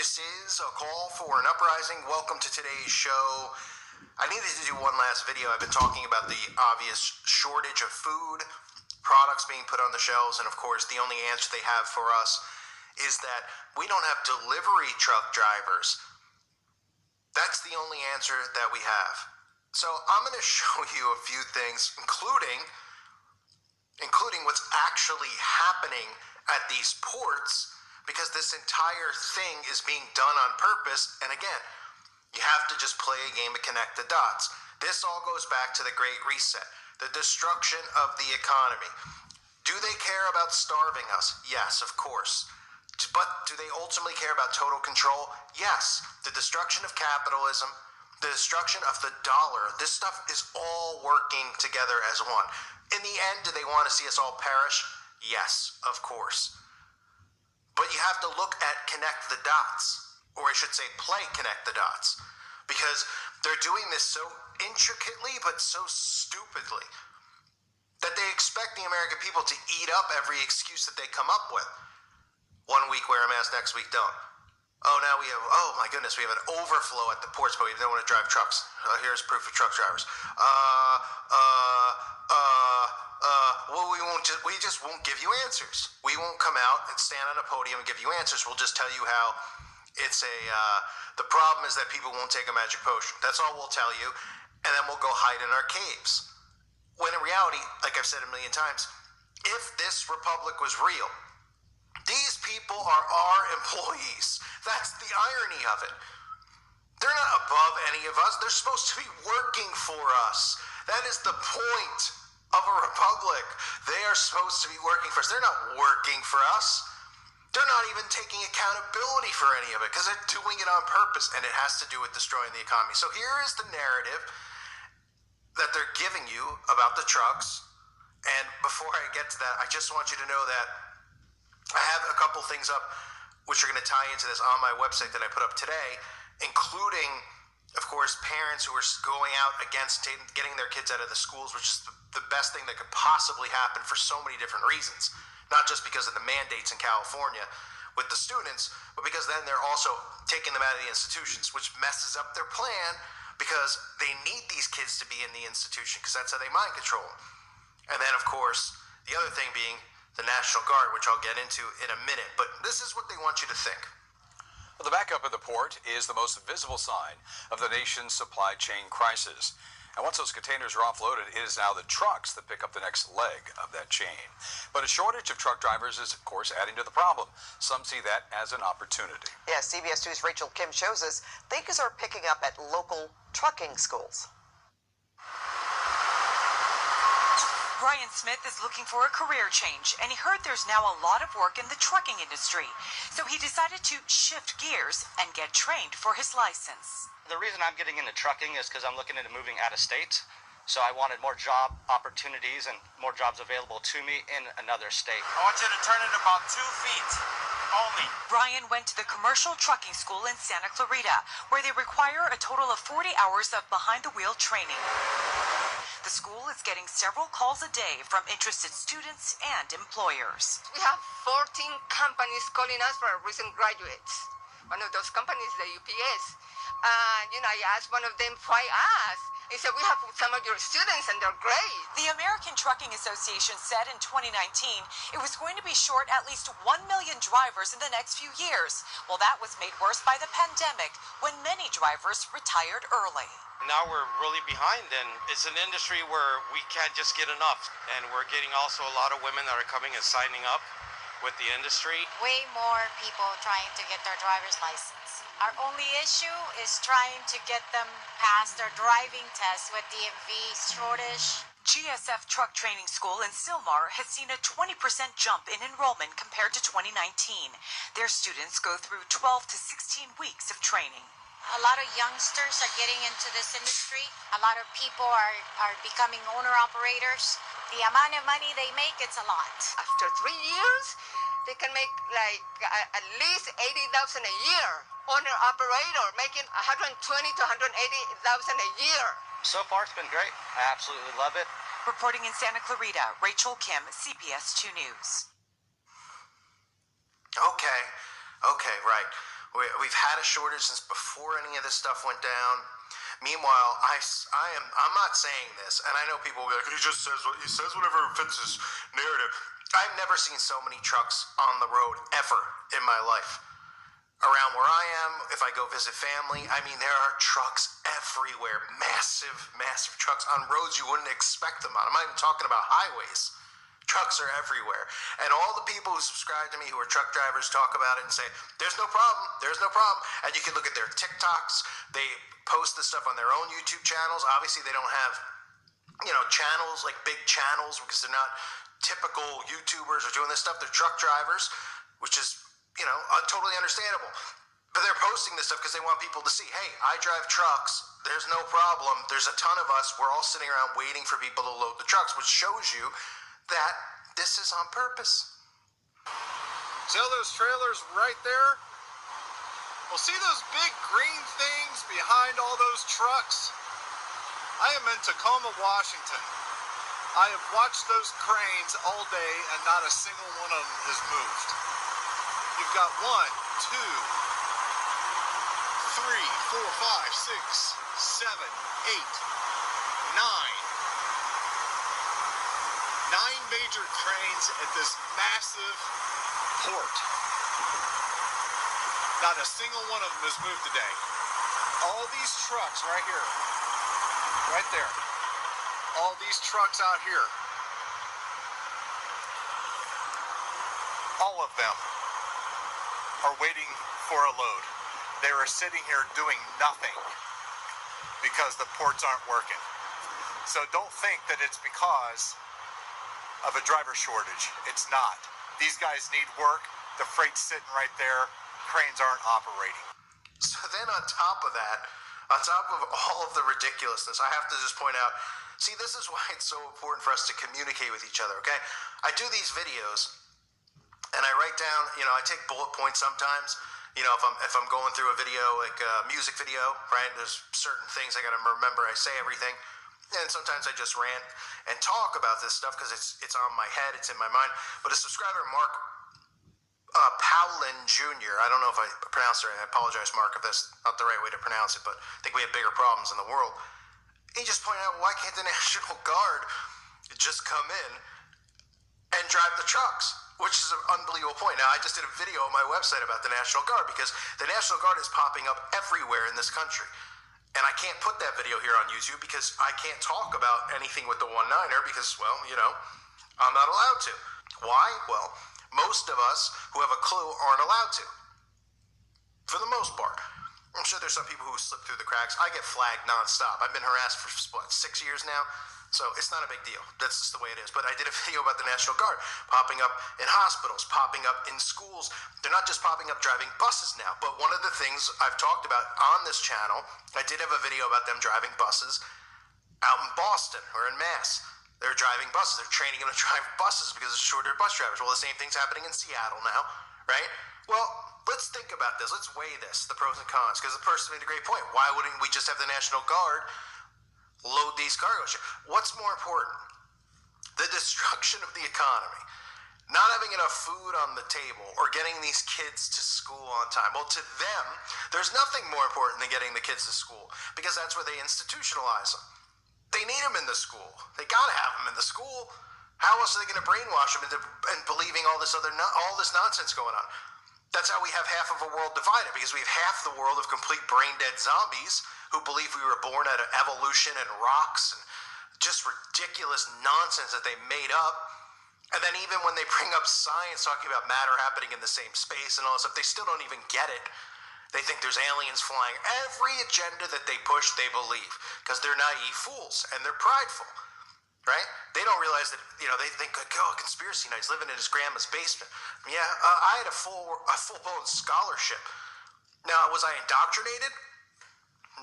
This is a call for an uprising. Welcome to today's show. I needed to do one last video. I've been talking about the obvious shortage of food, products being put on the shelves, and of course the only answer they have for us is that we don't have delivery truck drivers. That's the only answer that we have. So I'm going to show you a few things, including what's actually happening at these ports, because this entire thing is being done on purpose. And again, you have to just play a game to connect the dots. This all goes back to the Great Reset, the destruction of the economy. Do they care about starving us? Yes, of course. But do they ultimately care about total control? Yes. The destruction of capitalism, the destruction of the dollar, this stuff is all working together as one. In the end, do they want to see us all perish? Yes, of course. But you have to look at connect the dots, or I should say play connect the dots, because they're doing this so intricately but so stupidly that they expect the American people to eat up every excuse that they come up with. 1 week wear a mask, next week don't. Oh, now we have, oh my goodness, we have an overflow at the ports, but we don't want to drive trucks. Here's proof of truck drivers. Well, we just won't give you answers. We won't come out and stand on a podium and give you answers. We'll just tell you how it's the problem is that people won't take a magic potion. That's all we'll tell you. And then we'll go hide in our caves. When in reality, like I've said a million times, if this republic was real, these people are our employees. That's the irony of it. They're not above any of us. They're supposed to be working for us. That is the point of a republic. They are supposed to be working for us. They're not working for us. They're not even taking accountability for any of it because they're doing it on purpose, and it has to do with destroying the economy. So here is the narrative that they're giving you about the trucks. And before I get to that, I just want you to know that I have a couple things up which are going to tie into this on my website that I put up today, including, of course, parents who are going out against getting their kids out of the schools, which is the best thing that could possibly happen for so many different reasons. Not just because of the mandates in California with the students, but because then they're also taking them out of the institutions, which messes up their plan because they need these kids to be in the institution because that's how they mind control them. And then, of course, the other thing being the National Guard, which I'll get into in a minute. But this is what they want you to think. Well, the backup at the port is the most visible sign of the nation's supply chain crisis. And once those containers are offloaded, it is now the trucks that pick up the next leg of that chain. But a shortage of truck drivers is, of course, adding to the problem. Some see that as an opportunity. Yeah, CBS 2's Rachel Kim shows us things are picking up at local trucking schools. Brian Smith is looking for a career change, and he heard there's now a lot of work in the trucking industry. So he decided to shift gears and get trained for his license. The reason I'm getting into trucking is because I'm looking into moving out of state. So I wanted more job opportunities and more jobs available to me in another state. I want you to turn it about 2 feet only. Brian went to the commercial trucking school in Santa Clarita, where they require a total of 40 hours of behind-the-wheel training. The school is getting several calls a day from interested students and employers. We have 14 companies calling us for recent graduates. One of those companies is the UPS. I asked one of them, why us? He said, we have some of your students and they're great. The American Trucking Association said in 2019 it was going to be short at least 1 million drivers in the next few years. Well, that was made worse by the pandemic when many drivers retired early. Now we're really behind, and it's an industry where we can't just get enough. And we're getting also a lot of women that are coming and signing up with the industry. Way more people trying to get their driver's license. Our only issue is trying to get them past their driving test with DMV shortage. GSF Truck Training School in Sylmar has seen a 20% jump in enrollment compared to 2019. Their students go through 12 to 16 weeks of training. A lot of youngsters are getting into this industry. A lot of people are becoming owner-operators. The amount of money they make, it's a lot. After 3 years, they can make at least $80,000 a year. Owner-operator making $120,000 to $180,000 a year. So far, it's been great. I absolutely love it. Reporting in Santa Clarita, Rachel Kim, CBS 2 News. Okay, right. We've had a shortage since before any of this stuff went down. Meanwhile, I'm not saying this, and I know people will be like, he says whatever fits his narrative. I've never seen so many trucks on the road ever in my life. Around where I am, if I go visit family, I mean, there are trucks everywhere. Massive, massive trucks on roads you wouldn't expect them on. I'm not even talking about highways. Trucks are everywhere. And all the people who subscribe to me who are truck drivers talk about it and say, there's no problem, there's no problem. And you can look at their TikToks. They post this stuff on their own YouTube channels. Obviously, they don't have, channels, like big channels, because they're not typical YouTubers are doing this stuff. They're truck drivers, which is, totally understandable. But they're posting this stuff because they want people to see, hey, I drive trucks. There's no problem. There's a ton of us. We're all sitting around waiting for people to load the trucks, which shows you that this is on purpose. See all those trailers right there? Well, see those big green things behind all those trucks? I am in Tacoma, Washington. I have watched those cranes all day and not a single one of them has moved. You've got 1, 2, 3, 4, 5, 6, 7, 8, 9 major cranes at this massive port. Not a single one of them has moved today. All these trucks right here, right there, all these trucks out here, all of them are waiting for a load. They are sitting here doing nothing because the ports aren't working. So don't think that it's because of a driver shortage. It's not. These guys need work. The freight's sitting right there. Cranes aren't operating. So then on top of that, on top of all of the ridiculousness, I have to just point out, see, this is why it's so important for us to communicate with each other, okay? I do these videos, and I write down, I take bullet points sometimes. If I'm going through a video, like a music video, right? There's certain things I gotta remember. I say everything. And sometimes I just rant and talk about this stuff because it's on my head, it's in my mind. But a subscriber, Mark Powlin Jr., I don't know if I pronounced it right. I apologize, Mark, if that's not the right way to pronounce it, but I think we have bigger problems in the world. He just pointed out, why can't the National Guard just come in and drive the trucks? Which is an unbelievable point. Now, I just did a video on my website about the National Guard because the National Guard is popping up everywhere in this country. And I can't put that video here on YouTube because I can't talk about anything with the 1-9er because, well, I'm not allowed to. Why? Well, most of us who have a clue aren't allowed to. For the most part. I'm sure there's some people who slip through the cracks. I get flagged nonstop. I've been harassed for, 6 years now? So it's not a big deal. That's just the way it is. But I did a video about the National Guard popping up in hospitals, popping up in schools. They're not just popping up driving buses now. But one of the things I've talked about on this channel, I did have a video about them driving buses out in Boston or in Mass. They're driving buses. They're training them to drive buses because there's shorter bus drivers. Well, the same thing's happening in Seattle now, right? Well, let's think about this. Let's weigh this, the pros and cons, because the person made a great point. Why wouldn't we just have the National Guard load these cargo ships? What's more important? The destruction of the economy, not having enough food on the table, or getting these kids to school on time. Well, to them, there's nothing more important than getting the kids to school because that's where they institutionalize them. They need them in the school. They gotta have them in the school. How else are they gonna brainwash them into believing all this nonsense going on? That's how we have half of a world divided, because we have half the world of complete brain-dead zombies who believe we were born out of evolution and rocks and just ridiculous nonsense that they made up. And then even when they bring up science talking about matter happening in the same space and all this stuff, they still don't even get it. They think there's aliens flying. Every agenda that they push, they believe, because they're naive fools and they're prideful, right? They don't realize that, they think, oh, conspiracy nights, living in his grandma's basement. Yeah, I had a full-blown scholarship. Now, was I indoctrinated?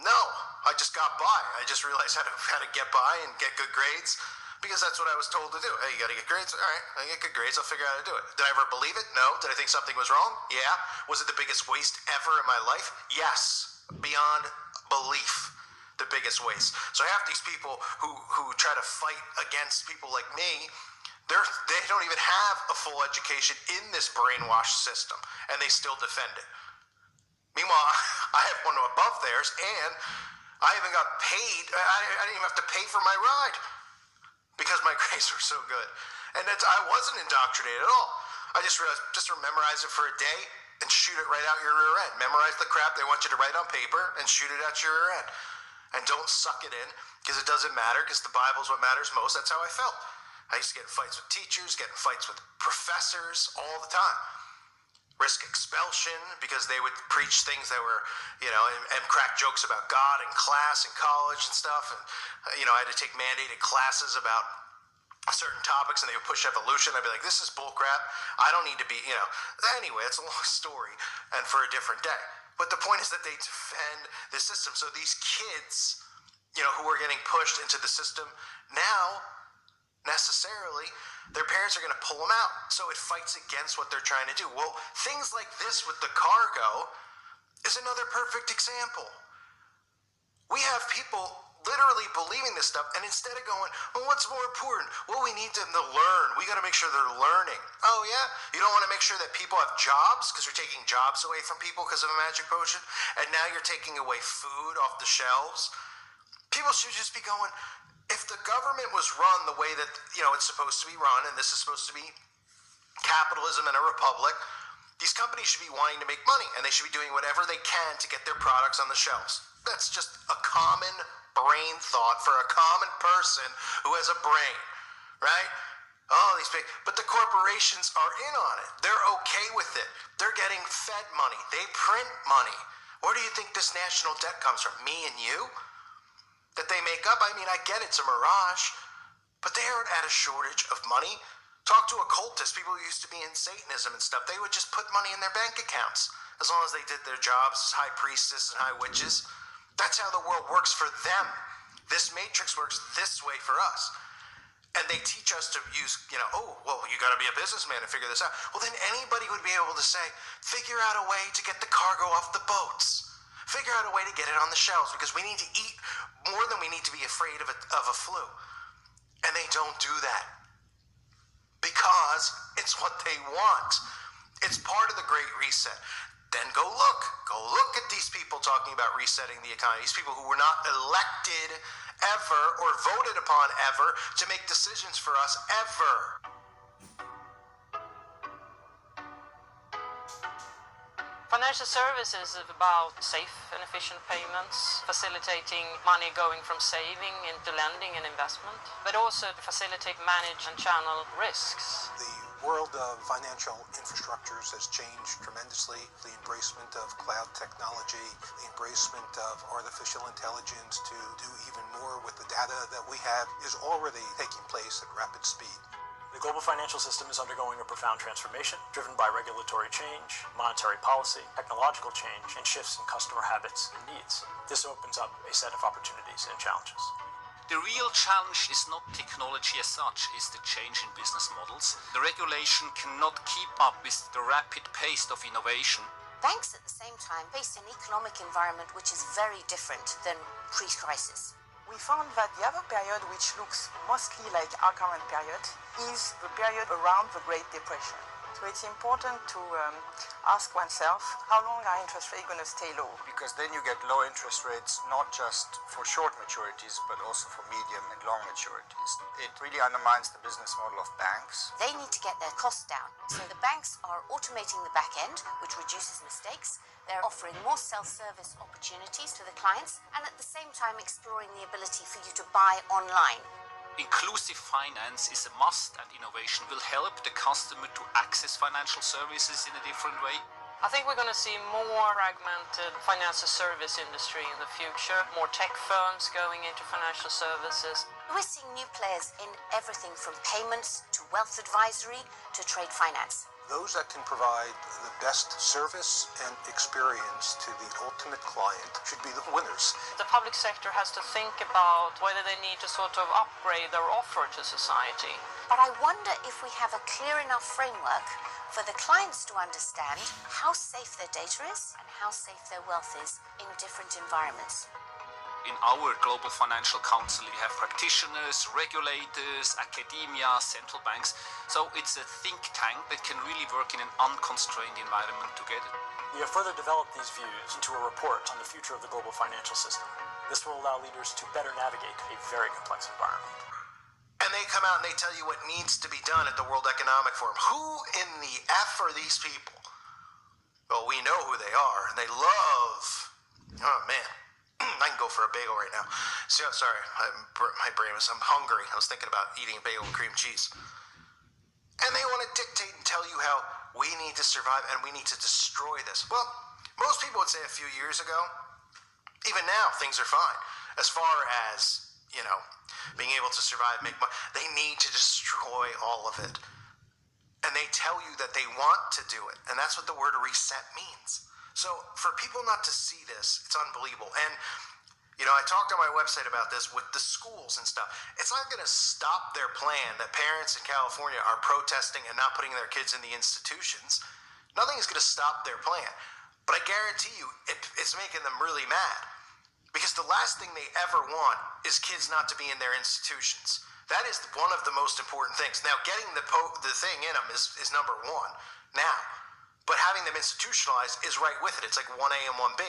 No, I just got by. I just realized how to get by and get good grades because that's what I was told to do. Hey, you got to get grades? All right, I get good grades. I'll figure out how to do it. Did I ever believe it? No. Did I think something was wrong? Yeah. Was it the biggest waste ever in my life? Yes. Beyond belief, the biggest waste. So half these people who try to fight against people like me, they don't even have a full education in this brainwash system, and they still defend it. Meanwhile, I have one above theirs, and I even got paid. I didn't even have to pay for my ride because my grades were so good. And I wasn't indoctrinated at all. I just realized, just memorize it for a day and shoot it right out your rear end. Memorize the crap they want you to write on paper and shoot it out your rear end. And don't suck it in, because it doesn't matter, because the Bible's what matters most. That's how I felt. I used to get in fights with teachers, get in fights with professors all the time. Risk expulsion because they would preach things that were, and crack jokes about God in class and college and stuff. And, I had to take mandated classes about certain topics, and they would push evolution. I'd be like, this is bullcrap. I don't need to be, Anyway, it's a long story and for a different day. But the point is that they defend the system. So these kids, who are getting pushed into the system now, necessarily, their parents are going to pull them out. So it fights against what they're trying to do. Well, things like this with the cargo is another perfect example. We have people literally believing this stuff, and instead of going, well, what's more important? Well, we need them to learn. We got to make sure they're learning. Oh, yeah? You don't want to make sure that people have jobs because you're taking jobs away from people because of a magic potion, and now you're taking away food off the shelves. People should just be going, if the government was run the way that, it's supposed to be run, and this is supposed to be capitalism and a republic, these companies should be wanting to make money, and they should be doing whatever they can to get their products on the shelves. That's just a common brain thought for a common person who has a brain, right? Oh, these big, but the corporations are in on it. They're okay with it. They're getting fed money. They print money. Where do you think this national debt comes from? Me and you? That they make up? I mean, I get it's a mirage, but they aren't at a shortage of money. Talk to occultists, people who used to be in Satanism and stuff. They would just put money in their bank accounts as long as they did their jobs as high priestess and high witches. That's how the world works for them. This matrix works this way for us. And they teach us to use, you got to be a businessman to figure this out. Well, then anybody would be able to say, figure out a way to get the cargo off the boats. Figure out a way to get it on the shelves, because we need to eat more than we need to be afraid of a flu. And they don't do that because it's what they want. It's part of the Great Reset. Then go look at these people talking about resetting the economy. These people who were not elected ever or voted upon ever to make decisions for us ever. Financial services is about safe and efficient payments, facilitating money going from saving into lending and investment, but also to facilitate, manage and channel risks. The world of financial infrastructures has changed tremendously. The embracement of cloud technology, the embracement of artificial intelligence to do even more with the data that we have is already taking place at rapid speed. The global financial system is undergoing a profound transformation, driven by regulatory change, monetary policy, technological change, and shifts in customer habits and needs. This opens up a set of opportunities and challenges. The real challenge is not technology as such, it's the change in business models. The regulation cannot keep up with the rapid pace of innovation. Banks at the same time face an economic environment which is very different than pre-crisis. We found that the other period, which looks mostly like our current period, is the period around the Great Depression. So it's important to ask oneself, how long are interest rates going to stay low? Because then you get low interest rates, not just for short maturities, but also for medium and long maturities. It really undermines the business model of banks. They need to get their costs down. So the banks are automating the back end, which reduces mistakes. They're offering more self-service opportunities to the clients, and at the same time exploring the ability for you to buy online. Inclusive finance is a must, and innovation will help the customer to access financial services in a different way. I think we're going to see more fragmented financial service industry in the future, more tech firms going into financial services. We're seeing new players in everything from payments to wealth advisory to trade finance. Those that can provide the best service and experience to the ultimate client should be the winners. The public sector has to think about whether they need to sort of upgrade their offer to society. But I wonder if we have a clear enough framework for the clients to understand how safe their data is and how safe their wealth is in different environments. In our Global Financial Council, we have practitioners, regulators, academia, central banks. So it's a think tank that can really work in an unconstrained environment together. We have further developed these views into a report on the future of the global financial system. This will allow leaders to better navigate a very complex environment. And they come out and they tell you what needs to be done at the World Economic Forum. Who in the F are these people? Well, we know who they are, and they love... Oh, man. I can go for a bagel right now. So, sorry, my brain was... I'm hungry. I was thinking about eating a bagel with cream cheese. And they want to dictate and tell you how we need to survive and we need to destroy this. Well, most people would say a few years ago, even now, things are fine. As far as, being able to survive, make money, they need to destroy all of it. And they tell you that they want to do it. And that's what the word reset means. So for people not to see this, it's unbelievable. And, I talked on my website about this with the schools and stuff. It's not going to stop their plan that parents in California are protesting and not putting their kids in the institutions. Nothing is going to stop their plan. But I guarantee you, it's making them really mad. Because the last thing they ever want is kids not to be in their institutions. That is one of the most important things. Now, getting the thing in them is number one now. But having them institutionalized is right with it. It's like 1A and 1B.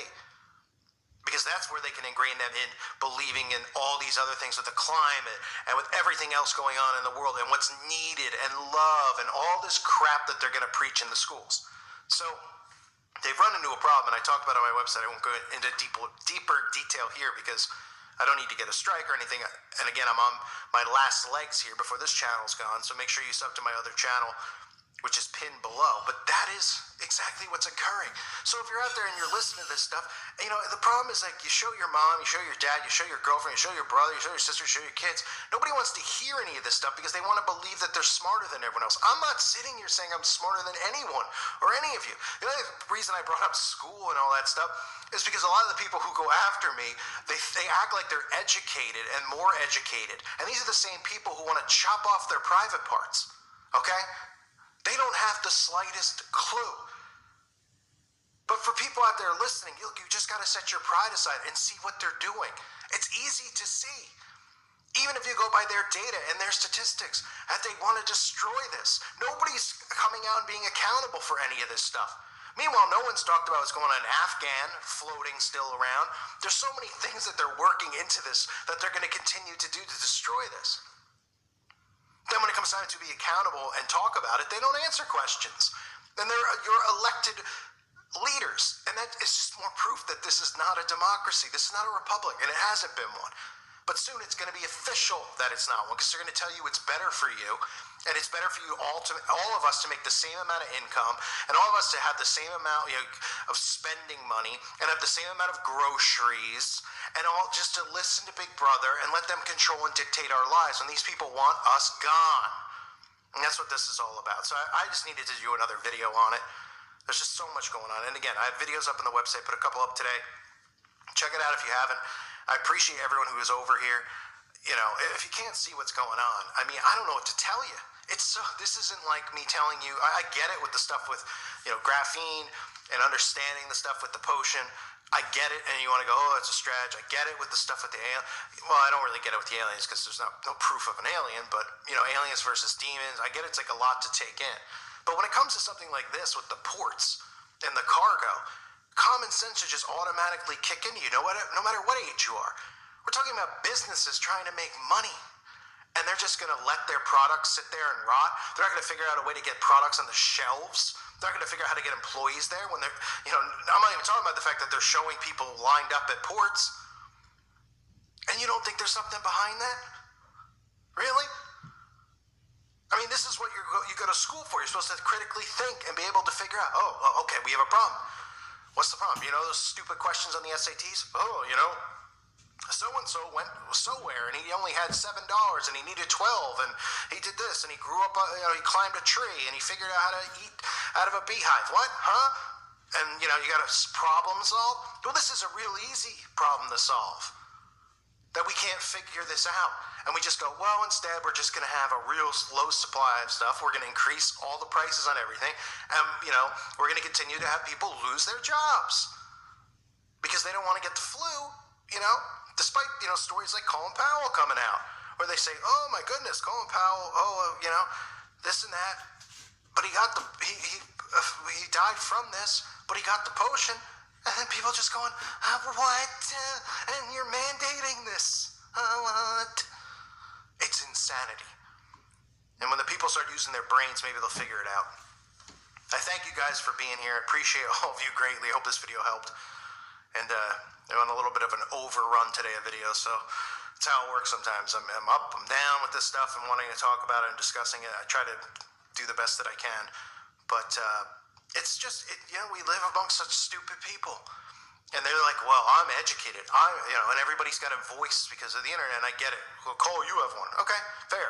Because that's where they can ingrain them in believing in all these other things with the climate and with everything else going on in the world and what's needed and love and all this crap that they're going to preach in the schools. So they've run into a problem, and I talked about it on my website. I won't go into deeper detail here because I don't need to get a strike or anything. And again, I'm on my last legs here before this channel's gone, so make sure you sub to my other channel, which is pinned below. But that is exactly what's occurring. So if you're out there and you're listening to this stuff, the problem is like you show your mom, you show your dad, you show your girlfriend, you show your brother, you show your sister, you show your kids. Nobody wants to hear any of this stuff because they want to believe that they're smarter than everyone else. I'm not sitting here saying I'm smarter than anyone or any of you. The only reason I brought up school and all that stuff is because a lot of the people who go after me, they act like they're educated and more educated. And these are the same people who want to chop off their private parts. Okay? They don't have the slightest clue. But for people out there listening, you just got to set your pride aside and see what they're doing. It's easy to see. Even if you go by their data and their statistics, that they want to destroy this. Nobody's coming out and being accountable for any of this stuff. Meanwhile, no one's talked about what's going on in Afghan, floating still around. There's so many things that they're working into this that they're going to continue to do to destroy this. Then when it comes time to be accountable and talk about it, they don't answer questions. And they're your elected leaders. And that is just more proof that this is not a democracy. This is not a republic, and it hasn't been one. But soon it's going to be official that it's not one, because they're going to tell you it's better for you, and it's better for you all of us to make the same amount of income, and all of us to have the same amount of spending money, and have the same amount of groceries, and all just to listen to Big Brother and let them control and dictate our lives when these people want us gone. And that's what this is all about. So I just needed to do another video on it. There's just so much going on. And again, I have videos up on the website, put a couple up today. Check it out if you haven't. I appreciate everyone who is over here. If you can't see what's going on, I don't know what to tell you. This isn't like me telling you, I get it with the stuff with, graphene and understanding the stuff with the potion. I get it, and you want to go, oh, it's a stretch. I get it with the stuff with the alien. Well, I don't really get it with the aliens because there's no proof of an alien, but, aliens versus demons, I get it's like a lot to take in. But when it comes to something like this with the ports and the cargo, common sense should just automatically kick into you, no matter what age you are. We're talking about businesses trying to make money, and they're just going to let their products sit there and rot. They're not going to figure out a way to get products on the shelves. They're not going to figure out how to get employees there when they're, I'm not even talking about the fact that they're showing people lined up at ports. And you don't think there's something behind that? Really? This is what you go to school for. You're supposed to critically think and be able to figure out, oh, okay, we have a problem. What's the problem? Those stupid questions on the SATs? So-and-so went somewhere, and he only had $7, and he needed 12, and he did this, and he grew up, he climbed a tree, and he figured out how to eat out of a beehive. What? Huh? And, you got to problem solve? Well, this is a real easy problem to solve. That we can't figure this out. And we just go, well, instead, we're just going to have a real low supply of stuff. We're going to increase all the prices on everything. And, we're going to continue to have people lose their jobs. Because they don't want to get the flu, Despite, stories like Colin Powell coming out, where they say, oh my goodness, Colin Powell, this and that. But he got he died from this, but he got the potion. And then people just going, what? And you're mandating this. What? It's insanity. And when the people start using their brains, maybe they'll figure it out. I thank you guys for being here. I appreciate all of you greatly. I hope this video helped. And I'm on a little bit of an overrun today of videos, so it's how it works sometimes. I'm up, I'm down with this stuff and wanting to talk about it and discussing it. I try to do the best that I can. But it's just, we live amongst such stupid people. And they're like, well, I'm educated. And everybody's got a voice because of the internet, and I get it. Well, Cole, you have one. Okay, fair.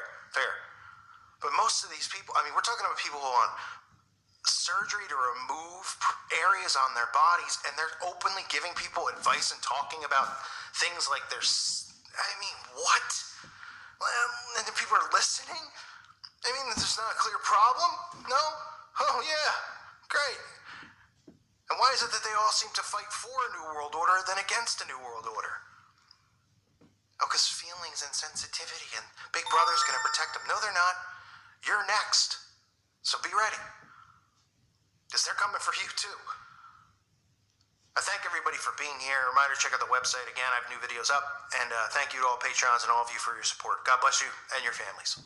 But most of these people, we're talking about people who want surgery to remove areas on their bodies, and they're openly giving people advice and talking about things like what? And then people are listening? There's not a clear problem? No? Oh, yeah. Great. And why is it that they all seem to fight for a new world order than against a new world order? Oh, because feelings and sensitivity, and Big Brother's going to protect them. No, they're not. You're next. So be ready. Because they're coming for you, too. I thank everybody for being here. Reminder, check out the website. Again, I have new videos up. And thank you to all Patrons and all of you for your support. God bless you and your families.